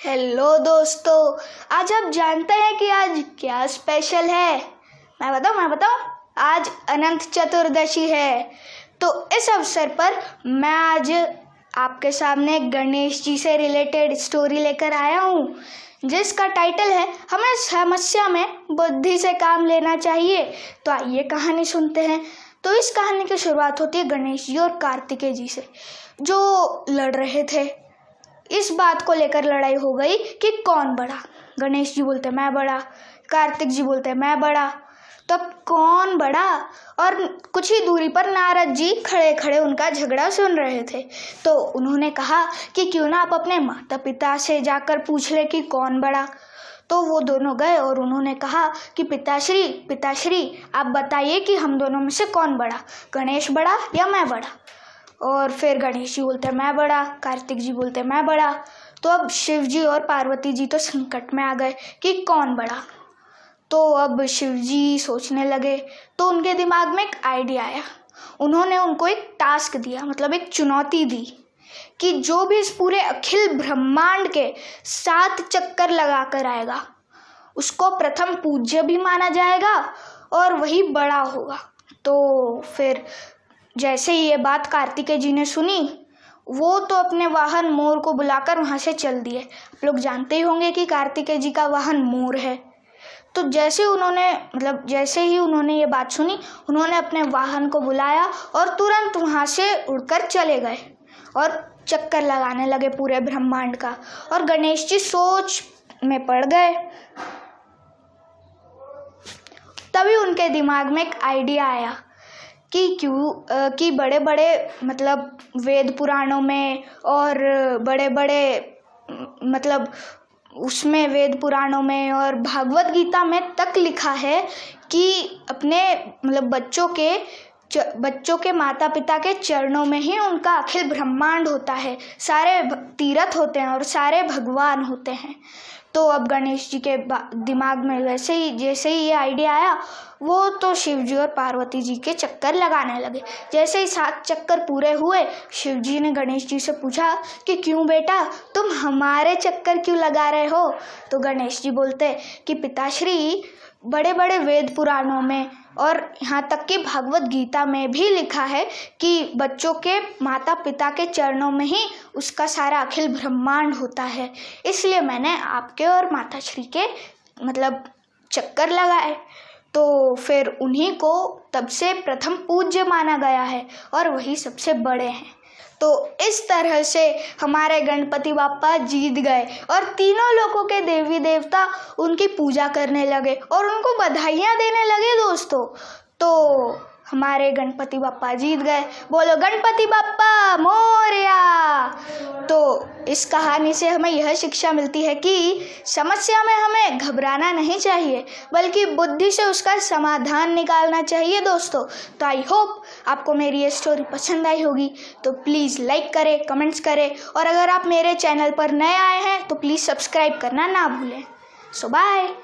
Hello दोस्तों, आज आप जानते हैं कि आज क्या स्पेशल है? मैं बताऊं। आज अनंत चतुर्दशी है। तो इस अवसर पर मैं आज आपके सामने गणेश जी से रिलेटेड स्टोरी लेकर आया हूँ, जिसका टाइटल है हमें समस्या में बुद्धि से काम लेना चाहिए। तो आइए कहानी सुनते हैं। तो इस कहानी की शुरुआत होती है गणेश जी और कार्तिकेय जी से, जो लड़ रहे थे। इस बात को लेकर लड़ाई हो गई कि कौन बड़ा। गणेश जी बोलते मैं बड़ा, कार्तिक जी बोलते मैं बड़ा। तब कौन बड़ा? और कुछ ही दूरी पर नारद जी खड़े खड़े उनका झगड़ा सुन रहे थे। तो उन्होंने कहा कि क्यों ना आप अपने माता पिता से जाकर पूछ ले कि कौन बड़ा। तो वो दोनों गए और उन्होंने कहा कि पिताश्री आप बताइए कि हम दोनों में से कौन बड़ा, गणेश बड़ा या मैं बड़ा। और फिर गणेश जी बोलते मैं बड़ा, कार्तिक जी बोलते मैं बड़ा। तो अब शिव जी और पार्वती जी तो संकट में आ गए कि कौन बड़ा। तो अब शिव जी सोचने लगे। तो उनके दिमाग में एक आइडिया आया। उन्होंने उनको एक टास्क दिया, मतलब एक चुनौती दी कि जो भी इस पूरे अखिल ब्रह्मांड के 7 चक्कर लगा कर आएगा उसको प्रथम पूज्य भी माना जाएगा और वही बड़ा होगा। तो फिर जैसे ही ये बात कार्तिकेय जी ने सुनी, वो तो अपने वाहन मोर को बुलाकर वहाँ से चल दिए। आप लोग जानते ही होंगे कि कार्तिकेय जी का वाहन मोर है। तो जैसे ही उन्होंने ये बात सुनी, उन्होंने अपने वाहन को बुलाया और तुरंत वहाँ से उड़कर चले गए और चक्कर लगाने लगे पूरे ब्रह्मांड का। और गणेश जी सोच में पड़ गए। तभी उनके दिमाग में एक आइडिया आया कि बड़े बड़े वेद पुराणों में और उसमें वेद पुराणों में और भागवत गीता में तक लिखा है कि अपने बच्चों के माता पिता के चरणों में ही उनका अखिल ब्रह्मांड होता है, सारे तीर्थ होते हैं और सारे भगवान होते हैं। तो अब गणेश जी के दिमाग में जैसे ही ये आइडिया आया, वो तो शिव जी और पार्वती जी के चक्कर लगाने लगे। जैसे ही 7 चक्कर पूरे हुए, शिव जी ने गणेश जी से पूछा कि क्यों बेटा, तुम हमारे चक्कर क्यों लगा रहे हो? तो गणेश जी बोलते कि पिताश्री, बड़े बड़े वेद पुराणों में और यहाँ तक कि भागवत गीता में भी लिखा है कि बच्चों के माता पिता के चरणों में ही उसका सारा अखिल ब्रह्मांड होता है। इसलिए मैंने आपके और माताश्री के चक्कर लगाए। तो फिर उन्हीं को तब से प्रथम पूज्य माना गया है और वही सबसे बड़े हैं। तो इस तरह से हमारे गणपति बाप्पा जीत गए और तीनों लोकों के देवी देवता उनकी पूजा करने लगे और उनको बधाइयाँ देने लगे दोस्तों। तो हमारे गणपति बाप्पा जीत गए। बोलो गणपति बाप्पा मोरया। तो इस कहानी से हमें यह शिक्षा मिलती है कि समस्या में हमें घबराना नहीं चाहिए, बल्कि बुद्धि से उसका समाधान निकालना चाहिए दोस्तों। तो आई होप आपको मेरी ये स्टोरी पसंद आई होगी। तो प्लीज़ लाइक करें, कमेंट्स करें और अगर आप मेरे चैनल पर नए आए हैं तो प्लीज़ सब्सक्राइब करना ना भूलें। सो बाय।